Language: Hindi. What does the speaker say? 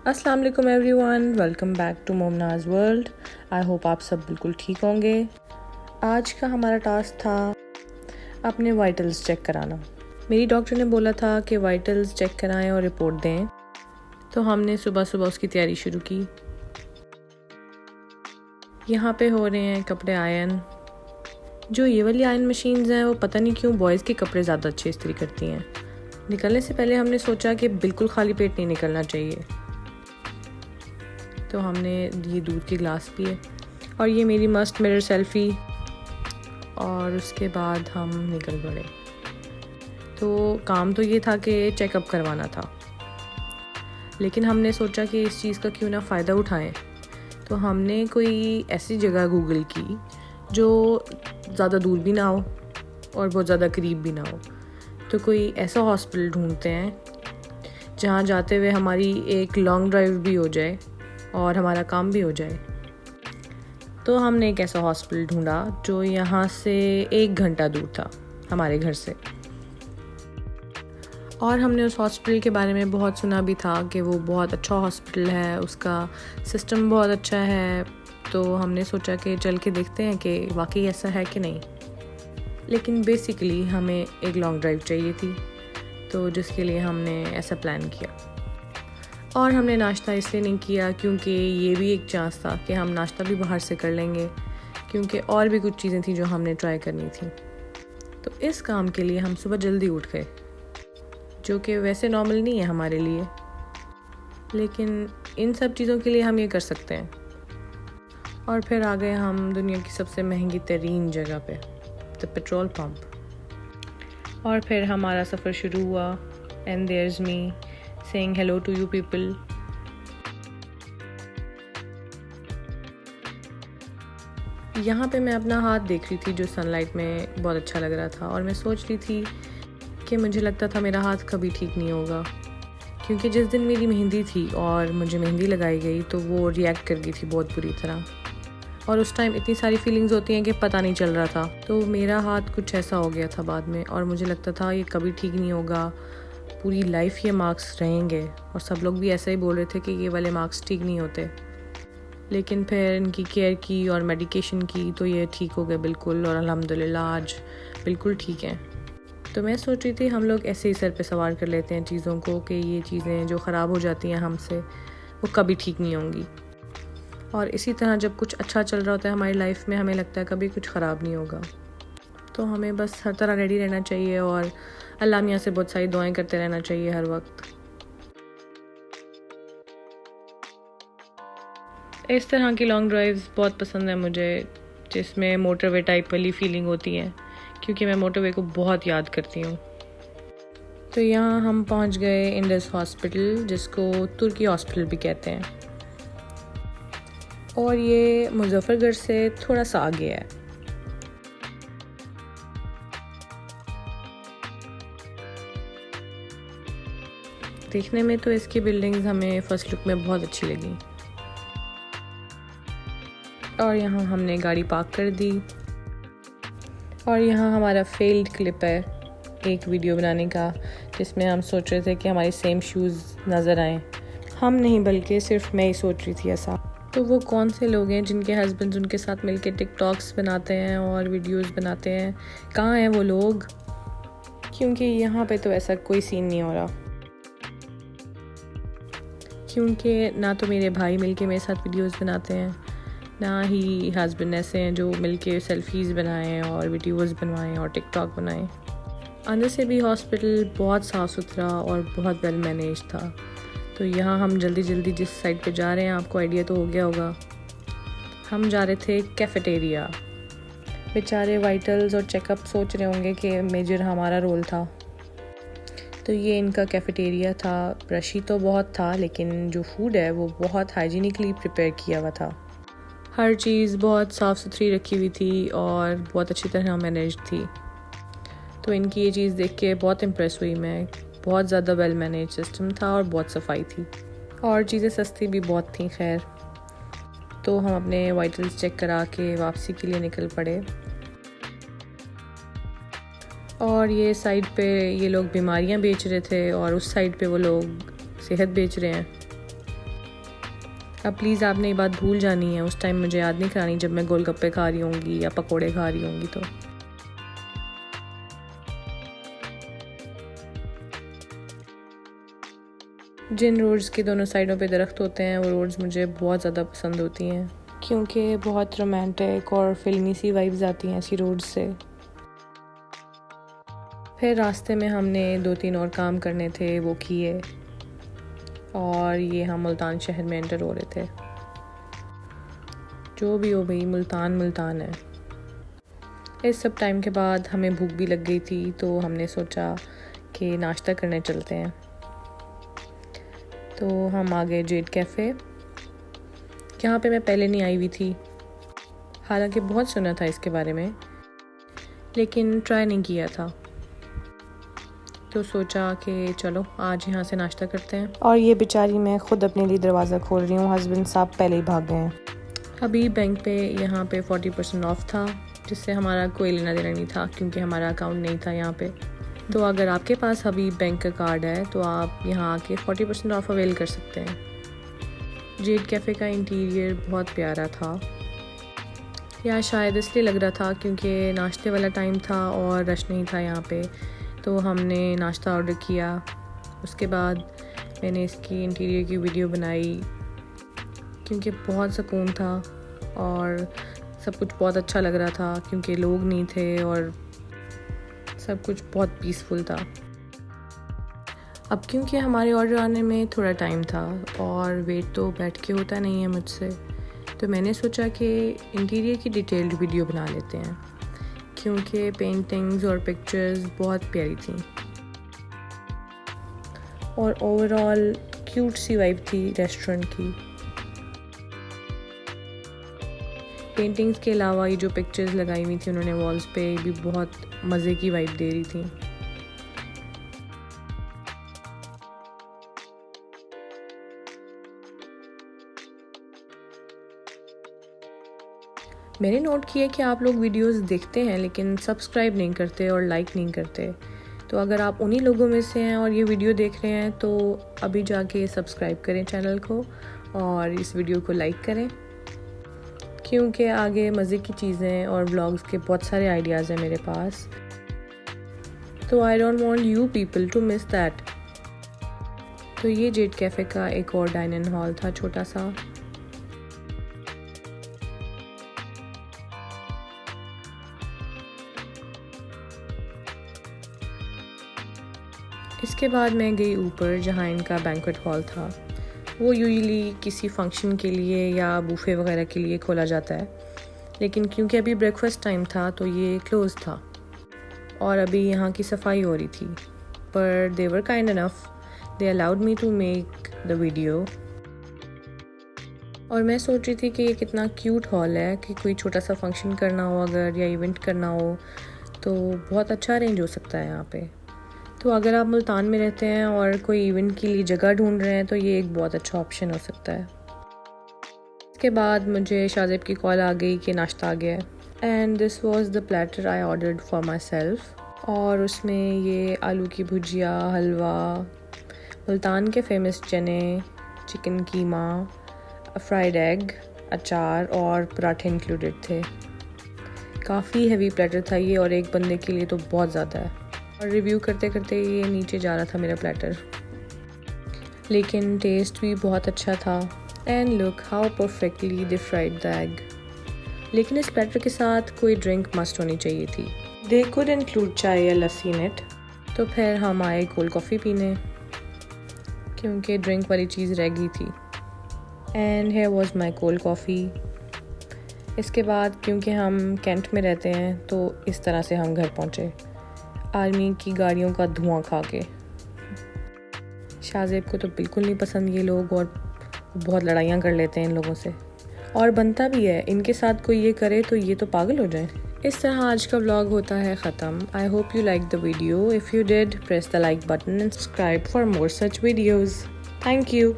अस्सलाम वालेकुम everyone, welcome back to Momnaz world. I hope आप सब बिल्कुल ठीक होंगे। आज का हमारा टास्क था अपने वाइटल्स चेक कराना। मेरी डॉक्टर ने बोला था कि वाइटल्स चेक कराएं और रिपोर्ट दें, तो हमने सुबह सुबह उसकी तैयारी शुरू की। यहाँ पे हो रहे हैं कपड़े आयरन। जो ये वाली आयरन मशीन्स हैं वो पता नहीं क्यों बॉयज़ के कपड़े ज़्यादा अच्छे इस्त्री करती हैं। निकलने से पहले हमने सोचा कि बिल्कुल खाली पेट नहीं निकलना चाहिए, तो हमने ये दूध के गिलास पिए और ये मेरी मस्ट मिरर सेल्फ़ी, और उसके बाद हम निकल पड़े। तो काम तो ये था कि चेकअप करवाना था, लेकिन हमने सोचा कि इस चीज़ का क्यों ना फ़ायदा उठाएं। तो हमने कोई ऐसी जगह गूगल की जो ज़्यादा दूर भी ना हो और बहुत ज़्यादा करीब भी ना हो। तो कोई ऐसा हॉस्पिटल ढूंढते हैं जहाँ जाते हुए हमारी एक लॉन्ग ड्राइव भी हो जाए और हमारा काम भी हो जाए। तो हमने एक ऐसा हॉस्पिटल ढूंढा जो यहाँ से 1 घंटा दूर था हमारे घर से, और हमने उस हॉस्पिटल के बारे में बहुत सुना भी था कि वो बहुत अच्छा हॉस्पिटल है, उसका सिस्टम बहुत अच्छा है। तो हमने सोचा कि चल के देखते हैं कि वाकई ऐसा है कि नहीं। लेकिन बेसिकली हमें एक लॉन्ग ड्राइव चाहिए थी, तो जिसके लिए हमने ऐसा प्लान किया। और हमने नाश्ता इसलिए नहीं किया क्योंकि ये भी एक चांस था कि हम नाश्ता भी बाहर से कर लेंगे, क्योंकि और भी कुछ चीज़ें थी जो हमने ट्राई करनी थी। तो इस काम के लिए हम सुबह जल्दी उठ गए, जो कि वैसे नॉर्मल नहीं है हमारे लिए, लेकिन इन सब चीज़ों के लिए हम ये कर सकते हैं। और फिर आ गए हम दुनिया की सबसे महंगी तरीन जगह पे, द पेट्रोल पंप। और फिर हमारा सफ़र शुरू हुआ। And there's me saying hello to you people. यहाँ पे मैं अपना हाथ देख रही थी जो सनलाइट में बहुत अच्छा लग रहा था, और मैं सोच रही थी कि मुझे लगता था मेरा हाथ कभी ठीक नहीं होगा, क्योंकि जिस दिन मेरी मेहंदी थी और मुझे मेहंदी लगाई गई तो वो रिएक्ट कर गई थी बहुत बुरी तरह, और उस टाइम इतनी सारी फीलिंग्स होती हैं कि पता नहीं चल रहा था। तो मेरा हाथ कुछ ऐसा हो गया था बाद में, और मुझे लगता था ये कभी ठीक नहीं होगा, पूरी लाइफ ये मार्क्स रहेंगे। और सब लोग भी ऐसा ही बोल रहे थे कि ये वाले मार्क्स ठीक नहीं होते। लेकिन फिर इनकी केयर की और मेडिकेशन की तो ये ठीक हो गए बिल्कुल, और अल्हम्दुलिल्लाह आज बिल्कुल ठीक हैं। तो मैं सोच रही थी हम लोग ऐसे ही सर पे सवार कर लेते हैं चीज़ों को कि ये चीज़ें जो ख़राब हो जाती हैं हमसे वो कभी ठीक नहीं होंगी। और इसी तरह जब कुछ अच्छा चल रहा होता है हमारी लाइफ में, हमें लगता है कभी कुछ ख़राब नहीं होगा। तो हमें बस हर तरह रेडी रहना चाहिए और अल्लाह मियाँ से बहुत सारी दुआएं करते रहना चाहिए हर वक्त। इस तरह की लॉन्ग ड्राइव्स बहुत पसंद है मुझे, जिसमें मोटरवे टाइप वाली फीलिंग होती है, क्योंकि मैं मोटरवे को बहुत याद करती हूँ। तो यहाँ हम पहुँच गए इंडस हॉस्पिटल, जिसको तुर्की हॉस्पिटल भी कहते हैं, और ये मुजफ्फरगढ़ से थोड़ा सा आगे है। देखने में तो इसकी बिल्डिंग्स हमें फर्स्ट लुक में बहुत अच्छी लगी, और यहाँ हमने गाड़ी पार्क कर दी। और यहाँ हमारा फेल्ड क्लिप है एक वीडियो बनाने का, जिसमें हम सोच रहे थे कि हमारे सेम शूज़ नज़र आएँ। हम नहीं, बल्कि सिर्फ मैं ही सोच रही थी ऐसा। तो वो कौन से लोग हैं जिनके हस्बैंड्स उनके साथ मिलके टिकटॉक्स बनाते हैं और वीडियोस बनाते हैं? कहाँ हैं वो लोग? क्योंकि यहाँ पे तो ऐसा कोई सीन नहीं हो रहा, क्योंकि ना तो मेरे भाई मिलके मेरे साथ वीडियोस बनाते हैं, ना ही हस्बैंड ऐसे हैं जो मिलके सेल्फीज़ बनाएं और वीडियोस बनवाएं और टिकटॉक बनाएं। अंदर से भी हॉस्पिटल बहुत साफ़ सुथरा और बहुत वेल मैनेज था। तो यहाँ हम जल्दी जल्दी जिस साइड पे जा रहे हैं, आपको आइडिया तो हो गया होगा, हम जा रहे थे कैफ़ेटेरिया। बेचारे वाइटल्स और चेकअप सोच रहे होंगे कि मेजर हमारा रोल था। तो ये इनका कैफ़ेटेरिया था। रशी तो बहुत था, लेकिन जो फूड है वो बहुत हाइजीनिकली प्रिपेयर किया हुआ था। हर चीज़ बहुत साफ़ सुथरी रखी हुई थी और बहुत अच्छी तरह मैनेज थी। तो इनकी ये चीज़ देख के बहुत इम्प्रेस हुई मैं। बहुत ज़्यादा वेल मैनेज सिस्टम था और बहुत सफाई थी, और चीज़ें सस्ती भी बहुत थी। खैर, तो हम अपने वाइटल्स चेक करा के वापसी के लिए निकल पड़े। और ये साइड पे ये लोग बीमारियां बेच रहे थे, और उस साइड पे वो लोग सेहत बेच रहे हैं। अब प्लीज़ आपने ये बात भूल जानी है, उस टाइम मुझे याद नहीं करानी जब मैं गोलगप्पे खा रही होंगी या पकोड़े खा रही होंगी। तो जिन रोड्स की दोनों साइडों पे दरख्त होते हैं वो रोड्स मुझे बहुत ज़्यादा पसंद होती हैं, क्योंकि बहुत रोमांटिक और फिल्मी सी वाइब्स आती हैं ऐसी रोड्स से। फिर रास्ते में हमने 2-3 और काम करने थे, वो किए, और ये हम मुल्तान शहर में एंटर हो रहे थे। जो भी हो भाई, मुल्तान मुल्तान है। इस सब टाइम के बाद हमें भूख भी लग गई थी, तो हमने सोचा कि नाश्ता करने चलते हैं। तो हम आ गए जेड कैफ़े। यहाँ पे मैं पहले नहीं आई हुई थी, हालांकि बहुत सुना था इसके बारे में, लेकिन ट्राई नहीं किया था। तो सोचा कि चलो आज यहाँ से नाश्ता करते हैं। और ये बेचारी मैं ख़ुद अपने लिए दरवाज़ा खोल रही हूँ, हस्बैंड साहब पहले ही भाग गए हैं। अभी बैंक पे यहाँ पे 40% ऑफ था, जिससे हमारा कोई लेना देना नहीं था, क्योंकि हमारा अकाउंट नहीं था यहाँ पे। तो अगर आपके पास अभी बैंक का कार्ड है तो आप यहाँ आके 40% ऑफ अवेल कर सकते हैं। जेड कैफ़े का इंटीरियर बहुत प्यारा था, या शायद इसलिए लग रहा था क्योंकि नाश्ते वाला टाइम था और रश नहीं था यहाँ पे। तो हमने नाश्ता ऑर्डर किया, उसके बाद मैंने इसकी इंटीरियर की वीडियो बनाई, क्योंकि बहुत सुकून था और सब कुछ बहुत अच्छा लग रहा था, क्योंकि लोग नहीं थे और सब कुछ बहुत पीसफुल था। अब क्योंकि हमारे ऑर्डर आने में थोड़ा टाइम था और वेट तो बैठ के होता नहीं है मुझसे, तो मैंने सोचा कि इंटीरियर की डिटेल्ड वीडियो बना लेते हैं, क्योंकि पेंटिंग्स और पिक्चर्स बहुत प्यारी थी और ओवरऑल क्यूट सी वाइब थी रेस्टोरेंट की। पेंटिंग्स के अलावा ये जो पिक्चर्स लगाई हुई थी उन्होंने वॉल्स पे, भी बहुत मज़े की वाइब दे रही थी। मैंने नोट किया कि आप लोग वीडियोस देखते हैं लेकिन सब्सक्राइब नहीं करते और लाइक नहीं करते। तो अगर आप उन्हीं लोगों में से हैं और ये वीडियो देख रहे हैं तो अभी जाके सब्सक्राइब करें चैनल को और इस वीडियो को लाइक करें, क्योंकि आगे मज़े की चीज़ें और व्लॉग्स के बहुत सारे आइडियाज़ हैं मेरे पास। तो I don't want you people to miss that. तो ये जेड कैफ़े का एक और डाइनिंग हॉल था छोटा सा। इसके बाद मैं गई ऊपर जहाँ इनका बैंक्वेट हॉल था। वो यूजुअली किसी फंक्शन के लिए या बूफे वगैरह के लिए खोला जाता है, लेकिन क्योंकि अभी ब्रेकफास्ट टाइम था तो ये क्लोज था और अभी यहाँ की सफाई हो रही थी। पर they were kind enough, they allowed me to make the video. और मैं सोच रही थी कि ये कितना क्यूट हॉल है कि कोई छोटा सा फंक्शन करना हो अगर या इवेंट करना हो तो बहुत अच्छा अरेंज हो सकता है यहाँ पे। तो अगर आप मुल्तान में रहते हैं और कोई इवेंट के लिए जगह ढूंढ रहे हैं तो ये एक बहुत अच्छा ऑप्शन हो सकता है। इसके बाद मुझे शाज़ेब की कॉल आ गई कि नाश्ता आ गया है, and this was the platter I ordered for my self. और उसमें ये आलू की भुजिया, हलवा, मुल्तान के फेमस चने, चिकन कीमा, फ्राइड एग, अचार और पराठे इंक्लूडेड थे। काफ़ी हेवी प्लेटर था ये और एक बंदे के लिए तो बहुत ज़्यादा है। और रिव्यू करते करते ये नीचे जा रहा था मेरा प्लेटर, लेकिन टेस्ट भी बहुत अच्छा था। And look how perfectly they fried the egg. लेकिन इस प्लेटर के साथ कोई ड्रिंक मस्ट होनी चाहिए थी। दे कुड इंक्लूड चाय या लस्सी इन इट। तो फिर हम आए कोल्ड कॉफ़ी पीने, क्योंकि ड्रिंक वाली चीज़ रह गई थी। And here was my cold coffee. इसके बाद क्योंकि हम कैंट में रहते हैं तो इस तरह से हम घर पहुँचे, आर्मी की गाड़ियों का धुआं खा के। शाज़ेब को तो बिल्कुल नहीं पसंद ये लोग और बहुत लड़ाइयाँ कर लेते हैं इन लोगों से, और बनता भी है, इनके साथ कोई ये करे तो ये तो पागल हो जाए। इस तरह आज का व्लॉग होता है ख़त्म। I hope you like the video. If you did, press the like button and subscribe for more such videos. Thank you.